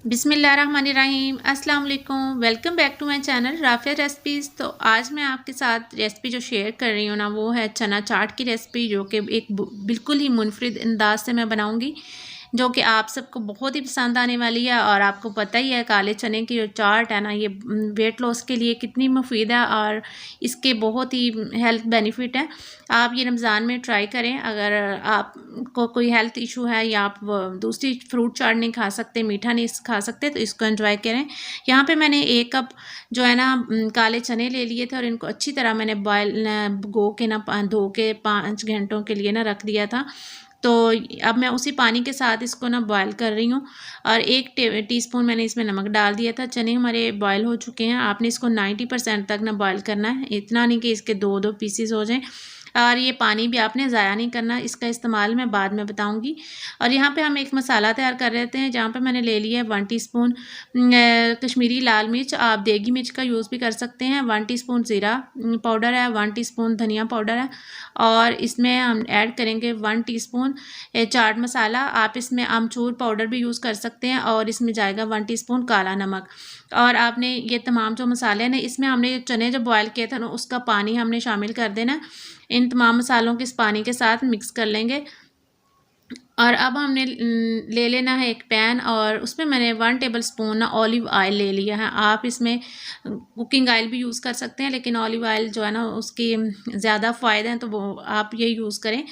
बिस्मिल्लाहिर्रहमानिर्रहीम अस्सलाम वालेकुम। Welcome back to my channel Rafia recipes. तो आज मैं आपके साथ रेसिपी जो शेयर कर रही हूँ ना, वो है चना चाट की रेसिपी, जो कि एक बिल्कुल ही मुनफरिद अंदाज से मैं बनाऊँगी, जो कि आप सबको बहुत ही पसंद आने वाली है। और आपको पता ही है काले चने की जो चाट है ना, ये वेट लॉस के लिए कितनी मुफीद है और इसके बहुत ही हेल्थ बेनिफिट है। आप ये रमज़ान में ट्राई करें। अगर आपको कोई हेल्थ इशू है या आप दूसरी फ्रूट चाट नहीं खा सकते, मीठा नहीं खा सकते, तो इसको एंजॉय करें। यहाँ पे मैंने 1 कप जो है ना काले चने ले लिए थे और इनको अच्छी तरह मैंने भिगो के ना धो के 5 घंटों के लिए ना रख दिया था। तो अब मैं उसी पानी के साथ इसको ना बॉयल कर रही हूँ और 1 टीस्पून मैंने इसमें नमक डाल दिया था। चने हमारे बॉयल हो चुके हैं। आपने इसको 90% तक ना बॉयल करना है, इतना नहीं कि इसके 2-2 पीसेस हो जाएं। और ये पानी भी आपने ज़ाया नहीं करना, इसका इस्तेमाल मैं बाद में बताऊंगी। और यहाँ पे हम एक मसाला तैयार कर लेते हैं, जहाँ पे मैंने ले लिया है 1 टीस्पून कश्मीरी लाल मिर्च। आप देगी मिर्च का यूज़ भी कर सकते हैं। 1 टीस्पून ज़ीरा पाउडर है, 1 टीस्पून धनिया पाउडर है और इसमें हम ऐड करेंगे 1 टीस्पून चाट मसाला। आप इसमें आमचूर पाउडर भी यूज़ कर सकते हैं और इसमें जाएगा 1 टीस्पून काला नमक। और आपने ये तमाम जो मसाले हैं ना, इसमें हमने चने जब बॉयल किए थे ना, उसका पानी हमने शामिल कर देना। इन तमाम मसालों के इस पानी के साथ मिक्स कर लेंगे। और अब हमने ले लेना है एक पैन और उसमें मैंने 1 टेबलस्पून ना ऑलिव ऑयल ले लिया है। आप इसमें कुकिंग ऑयल भी यूज़ कर सकते हैं, लेकिन ऑलिव ऑयल जो है ना उसकी ज़्यादा फ़ायदे हैं, तो वो आप ये यूज़ करें।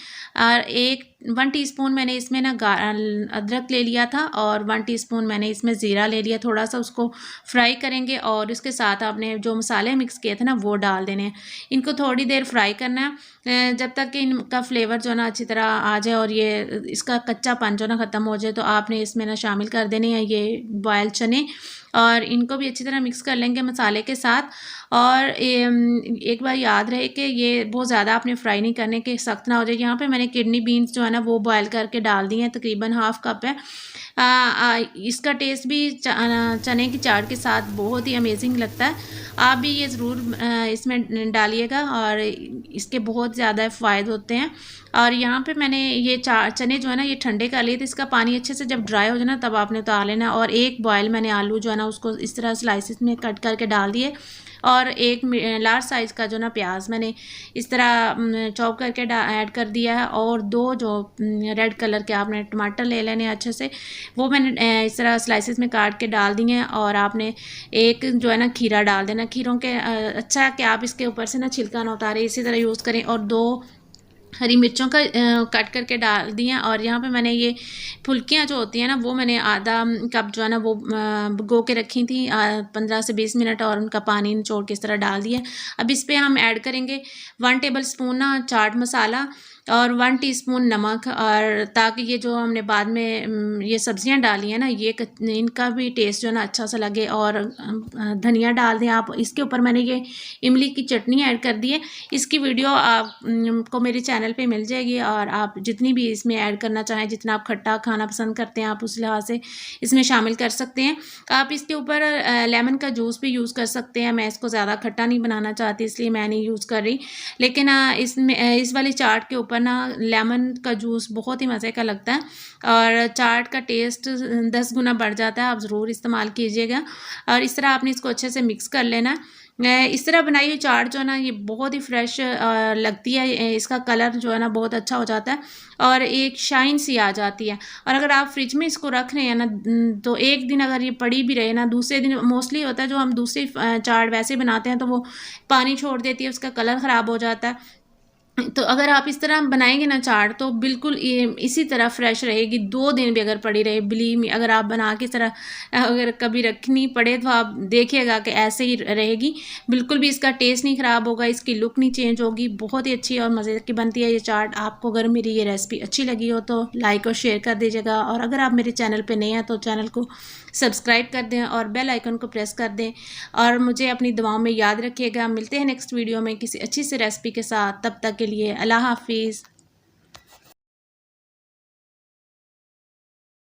और 1 टीस्पून मैंने इसमें ना अदरक ले लिया था और 1 टीस्पून मैंने इसमें ज़ीरा ले लिया। थोड़ा सा उसको फ्राई करेंगे और इसके साथ आपने जो मसाले मिक्स किए थे ना, वो डाल देने हैं। इनको थोड़ी देर फ्राई करना है, जब तक कि इनका फ्लेवर जो है ना अच्छी तरह आ जाए और ये इसका कच्चापन जो ना ख़त्म हो जाए। तो आपने इसमें ना शामिल कर देने हैं ये बॉयल चने और इनको भी अच्छी तरह मिक्स कर लेंगे मसाले के साथ। और एक बार याद रहे कि ये बहुत ज़्यादा आपने फ्राई नहीं करने के, सख्त ना हो जाए। यहाँ पे मैंने किडनी बीन्स जो है ना वो बॉयल करके डाल दी हैं, तकरीबन ½ कप है। इसका टेस्ट भी चने की चाट के साथ बहुत ही अमेजिंग लगता है। आप भी ये ज़रूर इसमें डालिएगा और इसके बहुत ज़्यादा फ़ायदे होते हैं। और यहाँ पे मैंने ये चने जो है ना ये ठंडे कर लिए थे। इसका पानी अच्छे से जब ड्राई हो जाए ना, तब आपने उतार लेना। और 1 बॉयल मैंने आलू जो है ना उसको इस तरह स्लाइसिस में कट करके डाल दिए। और 1 लार्ज साइज़ का जो ना प्याज मैंने इस तरह चॉप करके ऐड कर दिया है। और 2 जो रेड कलर के आपने टमाटर ले लेने अच्छे से, वो मैंने इस तरह स्लाइसिस में काट के डाल दिए हैं। और आपने 1 जो है ना खीरा डाल देना। खीरों के अच्छा है कि आप इसके ऊपर से ना छिलका ना उतारें, इसी तरह यूज़ करें। और 2 हरी मिर्चों का कट करके डाल दिया। और यहाँ पे मैंने ये फुल्कियाँ जो होती हैं ना, वो मैंने आधा कप जो है ना वो भिगो के रखी थी 15 से 20 मिनट, और उनका पानी निचोड़ के इस तरह डाल दिया। अब इस पर हम ऐड करेंगे 1 टेबलस्पून ना चाट मसाला और 1 टीस्पून नमक। और ताकि ये जो हमने बाद में ये सब्जियां डाली हैं ना, ये इनका भी टेस्ट जो है ना अच्छा सा लगे। और धनिया डाल दें आप इसके ऊपर। मैंने ये इमली की चटनी ऐड कर दी है, इसकी वीडियो आप को मेरे चैनल पे मिल जाएगी। और आप जितनी भी इसमें ऐड करना चाहें, जितना आप खट्टा खाना पसंद करते हैं, आप उस लिहाज से इसमें शामिल कर सकते हैं। आप इसके ऊपर लेमन का जूस भी यूज़ कर सकते हैं। मैं इसको ज़्यादा खट्टा नहीं बनाना चाहती, इसलिए मैं नहीं यूज़ कर रही। लेकिन इसमें इस वाली चाट के ऊपर ना लेमन का जूस बहुत ही मज़े का लगता है और चाट का टेस्ट 10 गुना बढ़ जाता है। आप ज़रूर इस्तेमाल कीजिएगा। और इस तरह आपने इसको अच्छे से मिक्स कर लेना। इस तरह बनाई हुई चाट जो है ना, ये बहुत ही फ्रेश लगती है। इसका कलर जो है ना बहुत अच्छा हो जाता है और एक शाइन सी आ जाती है। और अगर आप फ्रिज में इसको रख रहे हैं ना, तो एक दिन अगर ये पड़ी भी रहे ना, दूसरे दिन मोस्टली होता है जो हम दूसरी चाट वैसे बनाते हैं तो वो पानी छोड़ देती है, उसका कलर ख़राब हो जाता है। तो अगर आप इस तरह बनाएंगे ना चाट, तो बिल्कुल इसी तरह फ्रेश रहेगी। 2 दिन भी अगर पड़ी रहे, बिलीव मी, अगर आप बना के इस तरह अगर कभी रखनी पड़े तो आप देखिएगा कि ऐसे ही रहेगी। बिल्कुल भी इसका टेस्ट नहीं ख़राब होगा, इसकी लुक नहीं चेंज होगी। बहुत ही अच्छी और मज़े की बनती है ये चाट। आपको अगर मेरी ये रेसिपी अच्छी लगी हो तो लाइक और शेयर कर दीजिएगा। और अगर आप मेरे चैनल पर नए हैं तो चैनल को सब्सक्राइब कर दें और बेल आइकन को प्रेस कर दें। और मुझे अपनी दुआओं में याद रखिएगा। मिलते हैं नेक्स्ट वीडियो में किसी अच्छी सी रेसिपी के साथ। तब तक के लिए अल्लाह हाफिज़।